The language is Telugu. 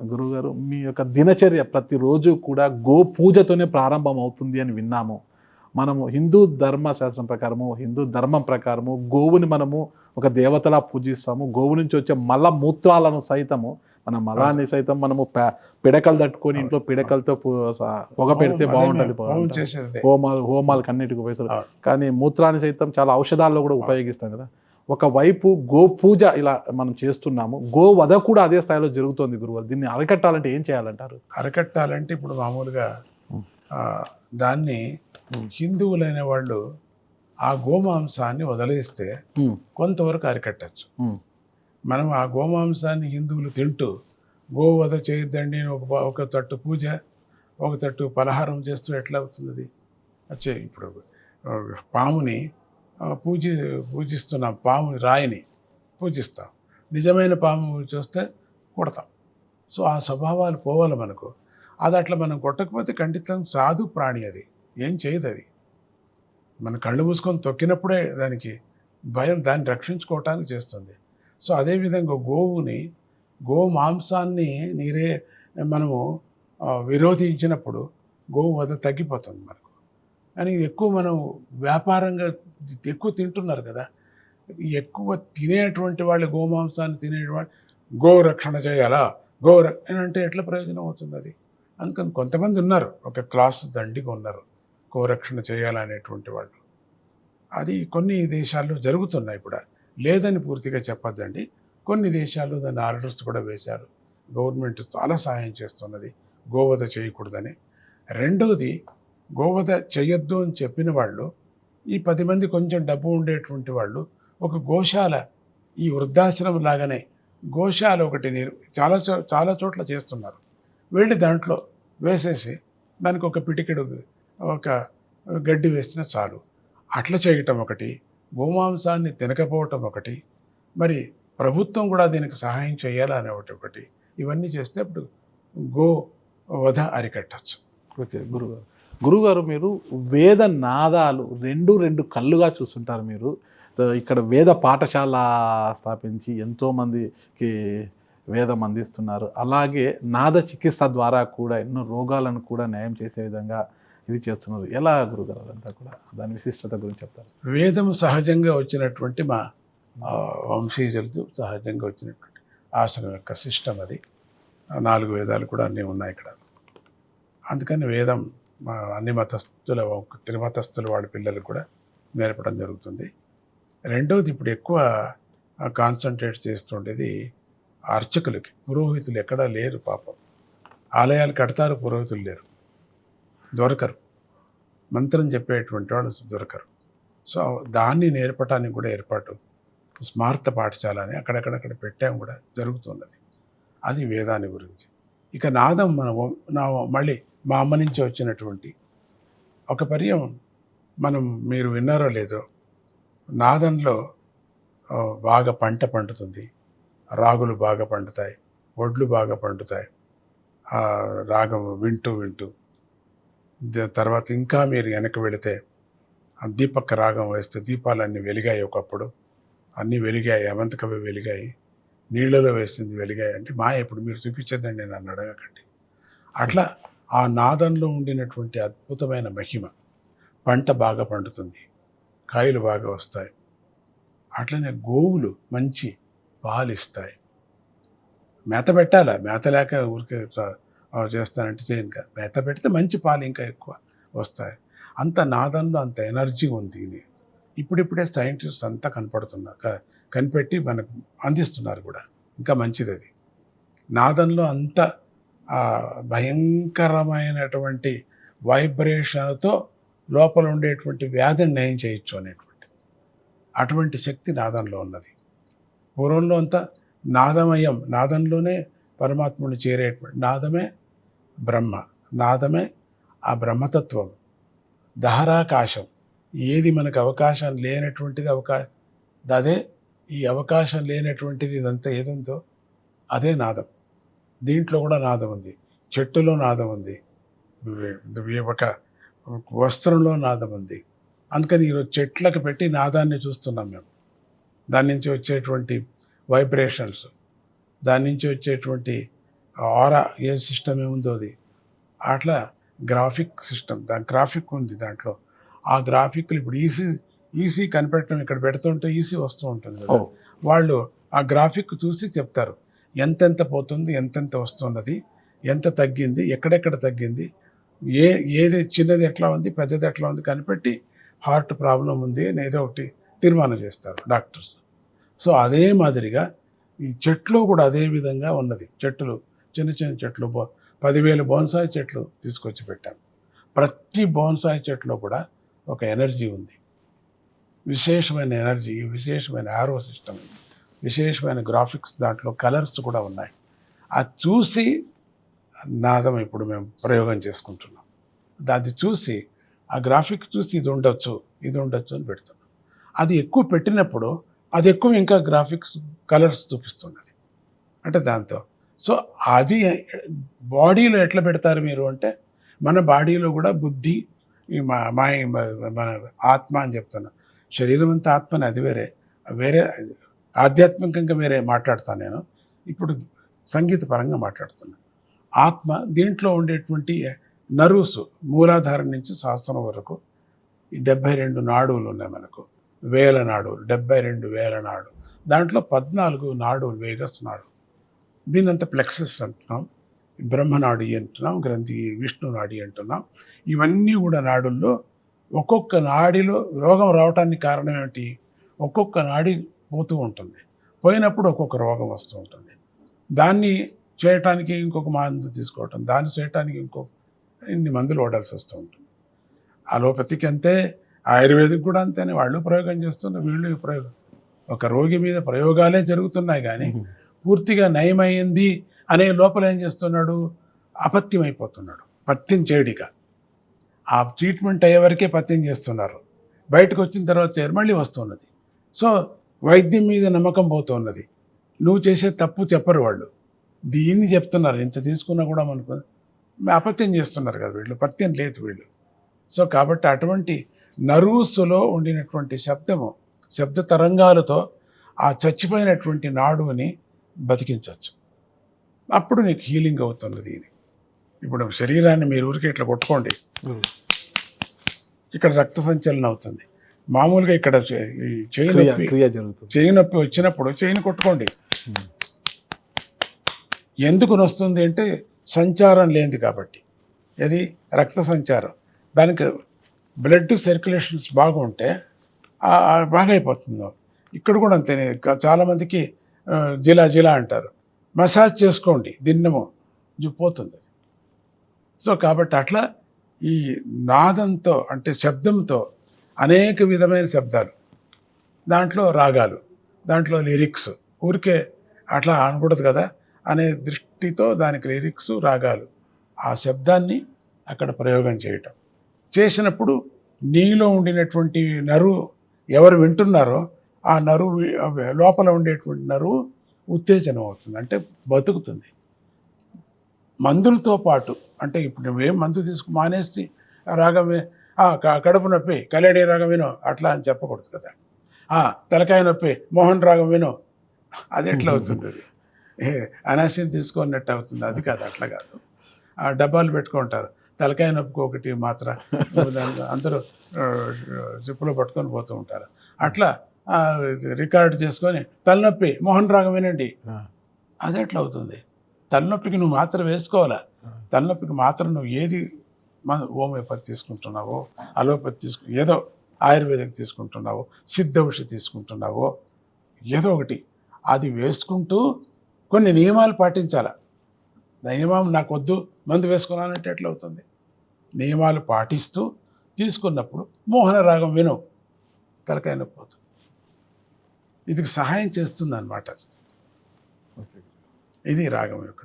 గురువుగారు మీ యొక్క దినచర్య ప్రతిరోజు కూడా గో పూజతోనే ప్రారంభం అవుతుంది అని విన్నాము. మనము హిందూ ధర్మశాస్త్రం ప్రకారము, హిందూ ధర్మం ప్రకారము గోవుని మనము ఒక దేవతలా పూజిస్తాము. గోవు నుంచి వచ్చే మల మూత్రాలను సైతము మన మలాన్ని సైతం మనము పిడకలు తట్టుకొని ఇంట్లో పిడకలతో పొగ పెడితే బాగుంటుంది. హోమాలకు అన్నిటికి ఉపయోగిస్తారు. కానీ మూత్రాన్ని సైతం చాలా ఔషధాల్లో కూడా ఉపయోగిస్తాం కదా. ఒకవైపు గో పూజ ఇలా మనం చేస్తున్నాము, గో వధ కూడా అదే స్థాయిలో జరుగుతుంది గురువు. దీన్ని అరికట్టాలంటే ఏం చేయాలంటారు? అరికట్టాలంటే ఇప్పుడు మామూలుగా దాన్ని హిందువులైన వాళ్ళు ఆ గోమాంసాన్ని వదిలేస్తే కొంతవరకు అరికట్టచ్చు. మనం ఆ గోమాంసాన్ని హిందువులు తింటూ గోవధ చేయొద్దండి ఒక తట్టు పూజ, ఒక తట్టు పలహారం చేస్తూ ఎట్లా అవుతుంది? వచ్చే ఇప్పుడు పాముని పూజిస్తున్నాం, పాముని రాయిని పూజిస్తాం, నిజమైన పాము చూస్తే కొడతాం. సో ఆ స్వభావాలు పోవాలి మనకు. అది అట్లా మనం కొట్టకపోతే ఖండితం సాధు ప్రాణి, అది ఏం చేయదు. అది మన కళ్ళు మూసుకొని తొక్కినప్పుడే దానికి భయం, దాన్ని రక్షించుకోవటానికి చేస్తుంది. సో అదేవిధంగా గో మాంసాన్ని మనము విరోధించినప్పుడు గోవు వధ తగ్గిపోతుంది మనకు. కానీ ఎక్కువ మనం వ్యాపారంగా ఎక్కువ తింటున్నారు కదా, ఎక్కువ తినేటువంటి వాళ్ళు, గోమాంసాన్ని తినేటువంటి గోరక్షణ చేయాలా, అంటే ఎట్లా ప్రయోజనం అవుతుంది అది? అందుకని కొంతమంది ఉన్నారు, ఒక క్లాస్ దండిగా ఉన్నారు గోరక్షణ చేయాలనేటువంటి వాళ్ళు. అది కొన్ని దేశాల్లో జరుగుతున్నాయి కూడా, లేదని పూర్తిగా చెప్పొద్దండి. కొన్ని దేశాల్లో దాన్ని ఆర్డర్స్ కూడా వేశారు. గవర్నమెంట్ చాలా సహాయం చేస్తున్నది గోవధ చేయకూడదని. రెండవది, గోవధ చేయొద్దు అని చెప్పిన వాళ్ళు, ఈ 10 మంది కొంచెం డబ్బు ఉండేటువంటి వాళ్ళు ఒక గోశాల, ఈ వృద్ధాశ్రమం లాగానే గోశాల ఒకటి చాలా చోట్ల చేస్తున్నారు. వెళ్ళి దాంట్లో వేసేసి దానికి ఒక పిటికెడు ఒక గడ్డి వేసినా చాలు. అట్లా చేయటం ఒకటి, గోమాంసాన్ని తినకపోవటం ఒకటి, మరి ప్రభుత్వం కూడా దీనికి సహాయం చేయాలనే ఒకటి. ఇవన్నీ చేస్తే అప్పుడు గో వధ అరికట్టచ్చు. ఓకే గురుగారు, మీరు వేద నాదాలు రెండు కళ్ళుగా చూస్తుంటారు. మీరు ఇక్కడ వేద పాఠశాల స్థాపించి ఎంతోమందికి వేదం అందిస్తున్నారు. అలాగే నాద చికిత్స ద్వారా కూడా ఎన్నో రోగాలను కూడా న్యాయం చేసే విధంగా ఇది చేస్తున్నారు. ఎలా గురుగారు అదంతా కూడా, దాని విశిష్టత గురించి చెప్తారు? వేదం సహజంగా వచ్చినటువంటి మా వంశీయులతో సహజంగా వచ్చినటువంటి ఆశ్రమం యొక్క సిస్టమ్ అది. 4 వేదాలు కూడా అన్నీ ఉన్నాయి ఇక్కడ. అందుకని వేదం అన్ని మతస్థుల, త్రిమతస్థుల వాళ్ళ పిల్లలకు కూడా నేర్పడం జరుగుతుంది. రెండవది, ఇప్పుడు ఎక్కువ కాన్సన్ట్రేట్ చేస్తుండేది అర్చకులకి. పురోహితులు ఎక్కడా లేరు పాపం. ఆలయాలు కడతారు, పురోహితులు లేరు, దొరకరు. మంత్రం చెప్పేటువంటి వాళ్ళు దొరకరు. సో దాన్ని నేర్పడానికి కూడా ఏర్పాటు స్మార్త పాఠశాల అని అక్కడక్కడ పెట్టాము కూడా జరుగుతున్నది. అది వేదాన్ని గురించి. ఇక నాదం మళ్ళీ మా అమ్మ నుంచి వచ్చినటువంటి ఒక పర్యం మీరు విన్నారో లేదో, నాదంలో బాగా పంట పండుతుంది, రాగులు బాగా పండుతాయి, వడ్లు బాగా పండుతాయి. రాగం వింటూ తర్వాత ఇంకా మీరు వెనక్కి వెళితే దీపక రాగం వేస్తే దీపాలన్నీ వెలిగాయి. ఒకప్పుడు అన్నీ వెలిగాయి, అవంతకవి వెలిగాయి, నీళ్ళలో వేసింది వెలిగాయి. అంటే ఇప్పుడు మీరు చూపించేదండి, నన్ను అడగకండి. అట్లా ఆ నాదంలో ఉండినటువంటి అద్భుతమైన మహిమ. పంట బాగా పండుతుంది, కాయలు బాగా వస్తాయి. అట్లనే గోవులు మంచి పాలు ఇస్తాయి. మేత పెట్టాలా, మేత లేక ఊరికే చేస్తానంటే చేయను కాదు. మేత పెడితే మంచి పాలు ఇంకా ఎక్కువ వస్తాయి. అంత నాదంలో అంత ఎనర్జీ ఉంది. ఇప్పుడిప్పుడే సైంటిస్ట్ అంతా కనిపెట్టి మనకు అందిస్తున్నారు కూడా. ఇంకా మంచిది అది. నాదంలో అంత భయంకరమైనటువంటి వైబ్రేషన్తో లోపల ఉండేటువంటి వ్యాధిని నయం చేయొచ్చు అటువంటి శక్తి నాదంలో ఉన్నది. పూర్వంలో అంతా నాదమయం, నాదంలోనే పరమాత్ముని చేరేటువంటి నాదమే బ్రహ్మ, నాదమే ఆ బ్రహ్మతత్వం. దహరాకాశం, ఏది మనకు అవకాశం లేనటువంటిది అదే ఈ అవకాశం లేనటువంటిది. ఇదంతా ఏదుందో అదే నాదం. దీంట్లో కూడా నాదం ఉంది, చెట్టులో నాదం ఉంది, ఒక వస్త్రంలో నాదం ఉంది. అందుకని ఈరోజు చెట్లకు పెట్టి నాదాన్ని చూస్తున్నాం మేము. దాని నుంచి వచ్చేటువంటి వైబ్రేషన్స్, దాని నుంచి వచ్చేటువంటి ఆరా ఏ సిస్టమ్ ఏముందో అది అట్లా గ్రాఫిక్ సిస్టమ్, దాని గ్రాఫిక్ ఉంది దాంట్లో. ఆ గ్రాఫిక్లు ఇప్పుడు ఈసీ కనిపెట్టడం ఇక్కడ పెడుతుంటే ఈసీ వస్తూ ఉంటుంది కదా, ఓ. వాళ్ళు ఆ గ్రాఫిక్ చూసి చెప్తారు ఎంతెంత పోతుంది, ఎంతెంత వస్తున్నది, ఎంత తగ్గింది, ఎక్కడెక్కడ తగ్గింది, ఏది చిన్నది ఎట్లా ఉంది, పెద్దది ఎట్లా ఉంది కనిపెట్టి హార్ట్ ప్రాబ్లం ఉంది అని ఏదో ఒకటి తీర్మానం చేస్తారు డాక్టర్స్. సో అదే మాదిరిగా ఈ చెట్లు కూడా అదే విధంగా ఉన్నది. చెట్లు చిన్న చిన్న చెట్లు 10,000 బోన్సాయి చెట్లు తీసుకొచ్చి పెట్టాం. ప్రతి బోన్సాయి చెట్లో కూడా ఒక ఎనర్జీ ఉంది, విశేషమైన ఎనర్జీ, విశేషమైన ఆరో సిస్టమ్, విశేషమైన గ్రాఫిక్స్, దాంట్లో కలర్స్ కూడా ఉన్నాయి. అది చూసి నాదం ఇప్పుడు మేము ప్రయోగం చేసుకుంటున్నాం. అది చూసి ఆ గ్రాఫిక్ చూసి ఇది ఉండొచ్చు అని పెడుతున్నాం. అది ఎక్కువ పెట్టినప్పుడు అది ఎక్కువ ఇంకా గ్రాఫిక్స్ కలర్స్ చూపిస్తున్నది అంటే దాంతో. సో అది బాడీలో ఎట్లా పెడతారు మీరు అంటే, మన బాడీలో కూడా బుద్ధి, ఈ మన ఆత్మ అని చెప్తున్నా. శరీరం అంతా ఆత్మని, అది వేరే ఆధ్యాత్మికంగా వేరే మాట్లాడతాను నేను. ఇప్పుడు సంగీత పరంగా మాట్లాడుతున్నాను. ఆత్మ దీంట్లో ఉండేటువంటి నర్వ్స్ మూలాధారం నుంచి సహస్రం వరకు ఈ 72 నాడువులు ఉన్నాయి మనకు. వేల నాడువులు, 72,000 నాడులు. దాంట్లో 14 నాడువులు వేగస్ నాడు. దీనంతా ప్లెక్సస్ అంటున్నాం, బ్రహ్మనాడి అంటున్నాం, గ్రంథి విష్ణు నాడి అంటున్నాం. ఇవన్నీ కూడా నాడుల్లో ఒక్కొక్క నాడిలో రోగం రావటానికి కారణం ఏమిటి? ఒక్కొక్క నాడి పోతూ ఉంటుంది, పోయినప్పుడు ఒక్కొక్క రోగం వస్తూ ఉంటుంది. దాన్ని చేయటానికి ఇంకొక మందు తీసుకోవటం, దాన్ని చేయటానికి ఇన్ని మందులు వాడాల్సి వస్తూ ఉంటుంది. అలోపతికి అంతే, ఆయుర్వేదిక్ కూడా అంతేనే. వాళ్ళు ప్రయోగం చేస్తున్నారు, వీళ్ళు ప్రయోగం. ఒక రోగి మీద ప్రయోగాలే జరుగుతున్నాయి కానీ పూర్తిగా నయమైంది అనే లోపల ఏం చేస్తున్నాడు? అపత్యం అయిపోతున్నాడు. పత్యం చేయడిక ఆ ట్రీట్మెంట్ అయ్యే వరకే పత్యం చేస్తున్నారు. బయటకు వచ్చిన తర్వాత మళ్ళీ వస్తున్నది. సో వైద్యం మీద నమ్మకం పోతున్నది. నువ్వు చేసే తప్పు చెప్పరు వాళ్ళు, దీన్ని చెప్తున్నారు. ఇంత తీసుకున్నా కూడా మనకు అపత్యం చేస్తున్నారు కదా వీళ్ళు, పత్యం లేదు వీళ్ళు. సో కాబట్టి అటువంటి నర్వ్స్లో ఉండినటువంటి శబ్ద తరంగాలతో ఆ చచ్చిపోయినటువంటి నాడుని బతికించవచ్చు. అప్పుడు నీకు హీలింగ్ అవుతున్నది. ఇప్పుడు శరీరాన్ని మీరు ఊరికే ఇట్లా కొట్టుకోండి, ఇక్కడ రక్త సంచలనం అవుతుంది. మామూలుగా ఇక్కడ చెయ్యి నొప్పి వచ్చినప్పుడు చెయ్యిని కొట్టుకోండి. ఎందుకు వస్తుంది అంటే సంచారం లేనిది కాబట్టి. అది రక్త సంచారం, దానికి బ్లడ్ సర్క్యులేషన్స్ బాగుంటే బాగా అయిపోతుంది. ఇక్కడ కూడా అంతే. చాలామందికి జిలా అంటారు, మసాజ్ చేసుకోండి దిన్నము పోతుంది. సో కాబట్టి అట్లా ఈ నాదంతో అంటే శబ్దంతో అనేక విధమైన శబ్దాలు, దాంట్లో రాగాలు, దాంట్లో లిరిక్స్, ఊరికే అట్లా అనకూడదు కదా అనే దృష్టితో దానికి లిరిక్స్, రాగాలు, ఆ శబ్దాన్ని అక్కడ ప్రయోగం చేయటం. చేసినప్పుడు నీలో ఉండినటువంటి నరువు ఎవరు వింటున్నారో ఆ నరువు లోపల ఉండేటువంటి నరువు ఉత్తేజనం అవుతుంది, అంటే బతుకుతుంది. మందులతో పాటు అంటే ఇప్పుడు నువ్వేం మందు మానేసి రాగమే కడుపు నొప్పి కళ్యాణి రాగం వినో అట్లా అని చెప్పకూడదు కదా. తలకాయ నొప్పి మోహన్ రాగం వినో, అది ఎట్లా అవుతుంది? అది అనాసిన్ తీసుకున్నట్టు అవుతుంది. అది కాదు, అట్లా కాదు. డబ్బాలు పెట్టుకుంటారు, తలకాయ నొప్పికి ఒకటి మాత్ర, అందరూ జిప్పులో పట్టుకొని పోతూ ఉంటారు. అట్లా రికార్డు చేసుకొని తలనొప్పి మోహన్ రాగం వినండి, అది ఎట్లా అవుతుంది? తలనొప్పికి నువ్వు మాత్రం వేసుకోవాలా. తలనొప్పికి మాత్రం నువ్వు ఏది హోమియోపతి తీసుకుంటున్నావో, అలోపతి ఏదో ఆయుర్వేదిక్ తీసుకుంటున్నావో, సిద్ధ ఔషధి తీసుకుంటున్నావో, ఏదో ఒకటి అది వేసుకుంటూ కొన్ని నియమాలు పాటించాల. నియమం నాకు వద్దు మందు వేసుకున్నానంటే ఎట్లా అవుతుంది? నియమాలు పాటిస్తూ తీసుకున్నప్పుడు మోహన రాగం విను, తలకాయ నొప్పి పోతుంది. ఇది సహాయం చేస్తుంది అన్నమాట. ఇది రాగం యొక్క